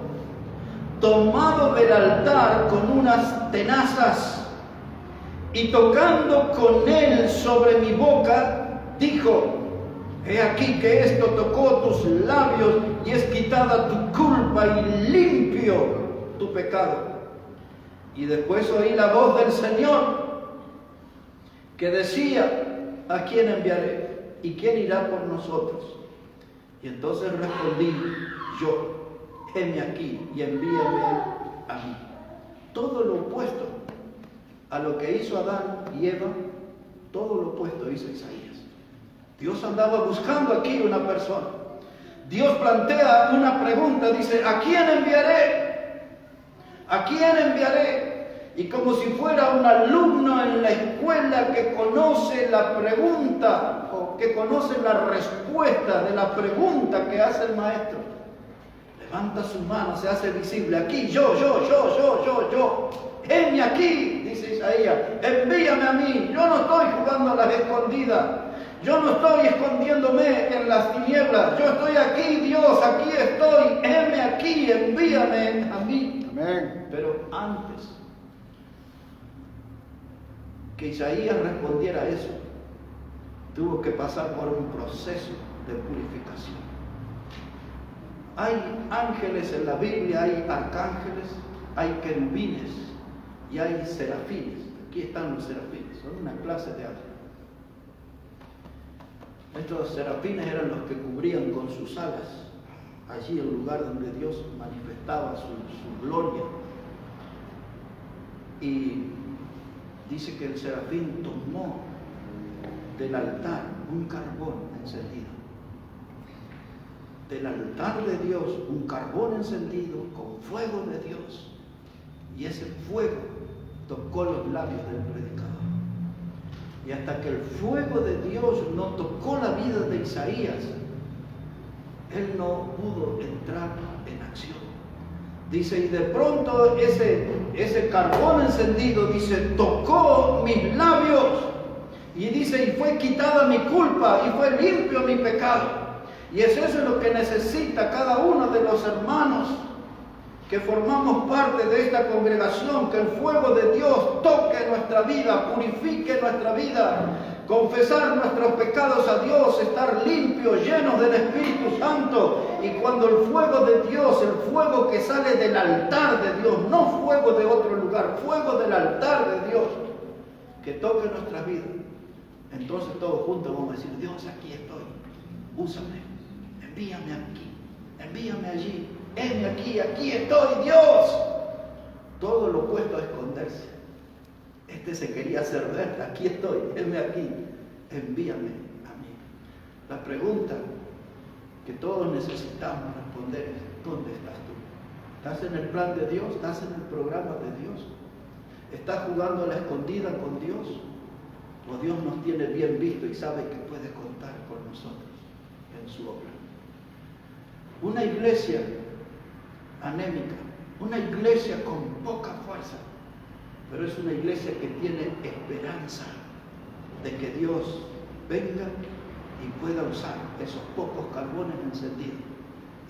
tomado del altar con unas tenazas, y tocando con él sobre mi boca, dijo, he aquí que esto tocó tus labios y es quitada tu culpa y limpio tu pecado. Y después oí la voz del Señor que decía, ¿a quién enviaré? ¿Y quién irá por nosotros? Y entonces respondí yo, heme aquí y envíame a mí. Todo lo opuesto a lo que hizo Adán y Eva, todo lo opuesto hizo Isaías. Dios andaba buscando aquí una persona. Dios plantea una pregunta, dice, ¿a quién enviaré? ¿A quién enviaré? Y como si fuera un alumno en la escuela que conoce la pregunta o que conoce la respuesta de la pregunta que hace el maestro, levanta su mano, se hace visible. Aquí, yo. Heme aquí, dice Isaías, envíame a mí. Yo no estoy jugando a las escondidas. Yo no estoy escondiéndome en las tinieblas. Yo estoy aquí, Dios, aquí estoy. Heme aquí, envíame a mí. Amén. Pero antes que Isaías respondiera eso, tuvo que pasar por un proceso de purificación. Hay ángeles en la Biblia, hay arcángeles, hay querubines y hay serafines. Aquí están los serafines, son una clase de ángeles. Estos serafines eran los que cubrían con sus alas allí el lugar donde Dios manifestaba su gloria. Y dice que el serafín tomó del altar un carbón encendido. Del altar de Dios, un carbón encendido con fuego de Dios. Y ese fuego tocó los labios del predicador. Y hasta que el fuego de Dios no tocó la vida de Isaías, él no pudo entrar en acción. Dice, y de pronto ese carbón encendido, dice, tocó mis labios. Y dice, y fue quitada mi culpa, y fue limpio mi pecado. Y es eso lo que necesita cada uno de los hermanos que formamos parte de esta congregación, que el fuego de Dios toque nuestra vida, purifique nuestra vida, confesar nuestros pecados a Dios, estar limpios, llenos del Espíritu Santo. Y cuando el fuego de Dios, el fuego que sale del altar de Dios, no fuego de otro lugar, fuego del altar de Dios, que toque nuestras vidas, entonces todos juntos vamos a decir, Dios, aquí estoy, úsame, envíame aquí, envíame allí. Heme aquí, aquí estoy, Dios. Todo lo opuesto a esconderse. Este se quería hacer ver, aquí estoy, heme aquí, envíame a mí. La pregunta que todos necesitamos responder es, ¿dónde estás tú? ¿Estás en el plan de Dios? ¿Estás en el programa de Dios? ¿Estás jugando a la escondida con Dios? ¿O Dios nos tiene bien visto y sabe que puede contar con nosotros en su obra? Una iglesia anémica, una iglesia con poca fuerza, pero es una iglesia que tiene esperanza de que Dios venga y pueda usar esos pocos carbones encendidos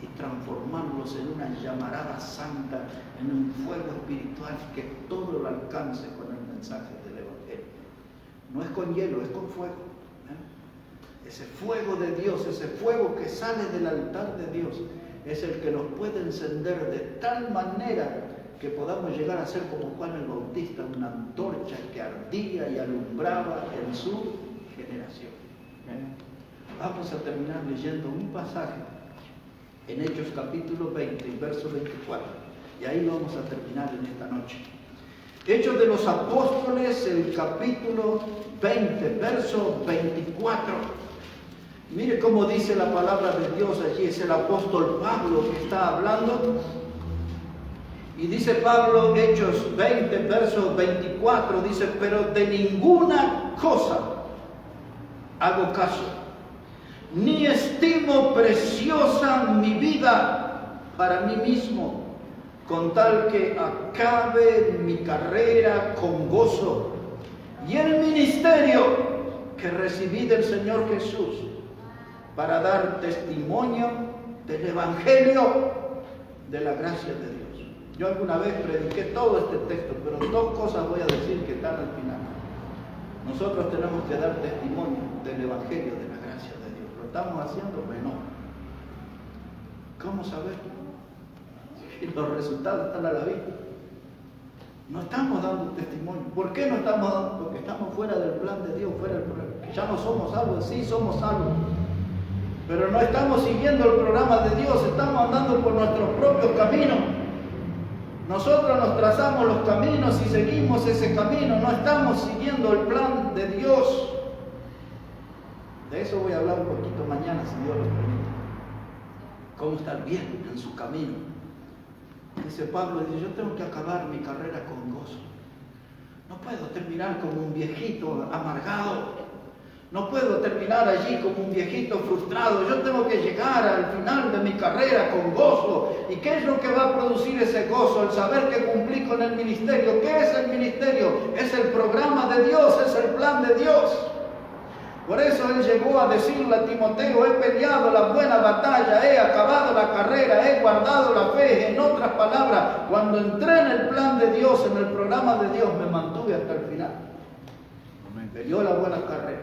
y transformarlos en una llamarada santa, en un fuego espiritual que todo lo alcance con el mensaje del Evangelio. No es con hielo, es con fuego. Ese fuego de Dios, ese fuego que sale del altar de Dios, es el que nos puede encender de tal manera que podamos llegar a ser como Juan el Bautista, una antorcha que ardía y alumbraba en su generación. Vamos a terminar leyendo un pasaje en Hechos capítulo 20, verso 24. Y ahí vamos a terminar en esta noche. Hechos de los Apóstoles, el capítulo 20, verso 24. Mire cómo dice la palabra de Dios allí. Es el apóstol Pablo que está hablando. Y dice Pablo, Hechos 20, verso 24, dice: pero de ninguna cosa hago caso, ni estimo preciosa mi vida para mí mismo, con tal que acabe mi carrera con gozo y el ministerio que recibí del Señor Jesús, para dar testimonio del Evangelio de la gracia de Dios. Yo alguna vez prediqué todo este texto, pero dos cosas voy a decir que están al final. Nosotros tenemos que dar testimonio del Evangelio de la gracia de Dios. ¿Lo estamos haciendo? No. ¿Cómo saber? Los resultados están a la vista. No estamos dando testimonio. ¿Por qué no estamos dando? Porque estamos fuera del plan de Dios, fuera del programa. Ya no somos salvos, sí somos salvos, pero no estamos siguiendo el programa de Dios, estamos andando por nuestros propios caminos. Nosotros nos trazamos los caminos y seguimos ese camino, no estamos siguiendo el plan de Dios. De eso voy a hablar un poquito mañana, si Dios lo permite. Cómo estar bien en su camino. Dice Pablo, dice: yo tengo que acabar mi carrera con gozo. No puedo terminar como un viejito amargado. No puedo terminar allí como un viejito frustrado. Yo tengo que llegar al final de mi carrera con gozo. ¿Y qué es lo que va a producir ese gozo? El saber que cumplí con el ministerio. ¿Qué es el ministerio? Es el programa de Dios, es el plan de Dios. Por eso él llegó a decirle a Timoteo: he peleado la buena batalla, he acabado la carrera, he guardado la fe. En otras palabras, cuando entré en el plan de Dios, en el programa de Dios, me mantuve hasta el final. Peleó la buena carrera,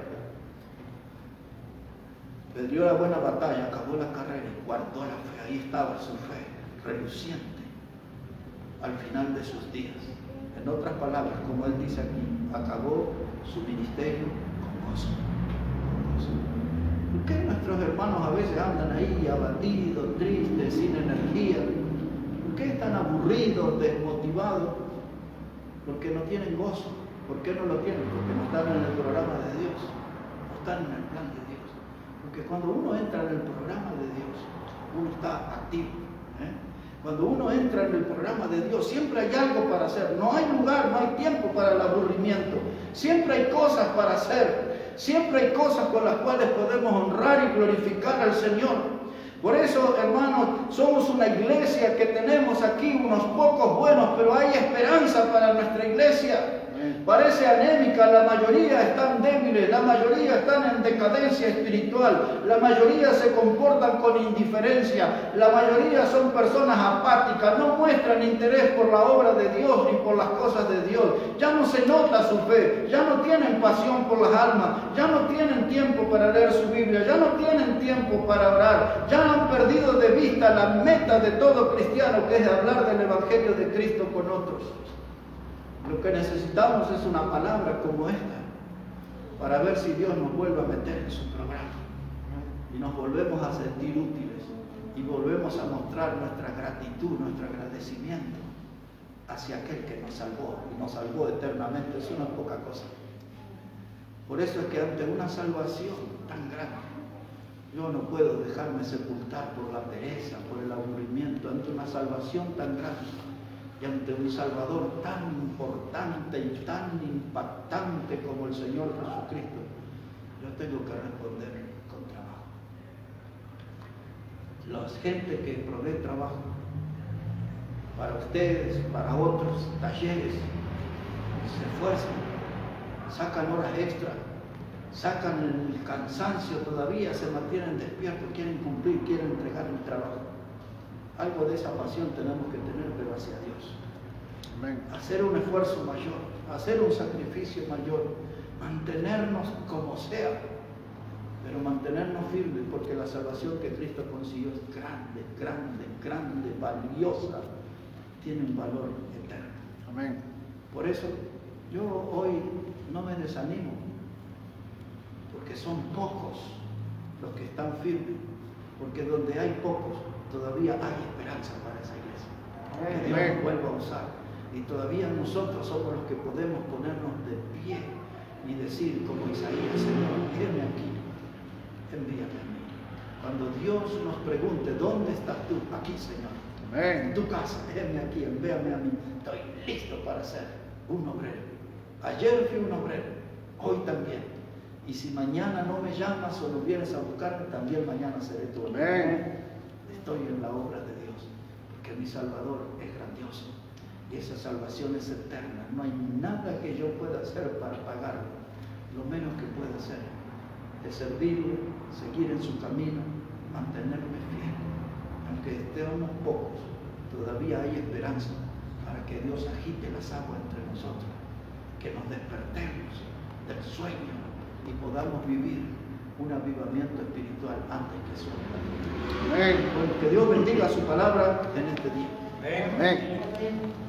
peleó la buena batalla, acabó la carrera y guardó la fe. Ahí estaba su fe, reluciente al final de sus días. En otras palabras, como él dice aquí, acabó su ministerio con gozo. ¿Por qué nuestros hermanos a veces andan ahí abatidos, tristes, sin energía? ¿Por qué están aburridos, desmotivados? Porque no tienen gozo. ¿Por qué no lo tienen? Porque no están en el programa de Dios, no están en el plan de Dios. Porque cuando uno entra en el programa de Dios, uno está activo. Cuando uno entra en el programa de Dios, siempre hay algo para hacer. No hay lugar, no hay tiempo para el aburrimiento. Siempre hay cosas para hacer. Siempre hay cosas con las cuales podemos honrar y glorificar al Señor. Por eso, hermanos, somos una iglesia que tenemos aquí unos pocos buenos, pero hay esperanza para nuestra iglesia. Parece anémica, la mayoría están débiles, la mayoría están en decadencia espiritual, la mayoría se comportan con indiferencia, la mayoría son personas apáticas, no muestran interés por la obra de Dios ni por las cosas de Dios. Ya no se nota su fe, ya no tienen pasión por las almas, ya no tienen tiempo para leer su Biblia, ya no tienen tiempo para orar, ya han perdido de vista la meta de todo cristiano, que es hablar del Evangelio de Cristo con otros. Lo que necesitamos es una palabra como esta, para ver si Dios nos vuelve a meter en su programa y nos volvemos a sentir útiles y volvemos a mostrar nuestra gratitud, nuestro agradecimiento hacia aquel que nos salvó y nos salvó eternamente. Es una poca cosa. Por eso es que ante una salvación tan grande, yo no puedo dejarme sepultar por la pereza, por el aburrimiento. Ante una salvación tan grande y ante un Salvador tan importante y tan impactante como el Señor Jesucristo, yo tengo que responder con trabajo. La gente que provee trabajo para ustedes, para otros, talleres, se esfuerzan, sacan horas extra, sacan el cansancio, todavía se mantienen despiertos, quieren cumplir, quieren entregar el trabajo. Algo de esa pasión tenemos que tener, pero hacia Dios. Amén. Hacer un esfuerzo mayor, hacer un sacrificio mayor, mantenernos como sea, pero mantenernos firmes, porque la salvación que Cristo consiguió es grande, grande, grande, valiosa. tiene un valor eterno. Amén. Por eso yo hoy no me desanimo, porque son pocos los que están firmes, porque donde hay pocos todavía hay esperanza para esa iglesia. Que Dios nos vuelva a usar. Y todavía nosotros somos los que podemos ponernos de pie y decir como Isaías: Señor, heme aquí, envíame a mí. Cuando Dios nos pregunte: ¿dónde estás tú? Aquí, Señor. Amén. En tu casa, heme aquí, envíame a mí. Estoy listo para ser un obrero. Ayer fui un obrero, hoy también. Y si mañana no me llamas o no vienes a buscarme, también mañana seré tu obrero. Amén. Estoy en la obra de Dios, porque mi Salvador es grandioso. Y esa salvación es eterna. No hay nada que yo pueda hacer para pagarlo. Lo menos que puedo hacer es servirle, seguir en su camino, mantenerme fiel. Aunque estemos pocos, todavía hay esperanza para que Dios agite las aguas entre nosotros, que nos despertemos del sueño y podamos vivir un avivamiento espiritual antes que suene la noche. Amén. Bueno, que Dios bendiga su palabra en este día. Amén.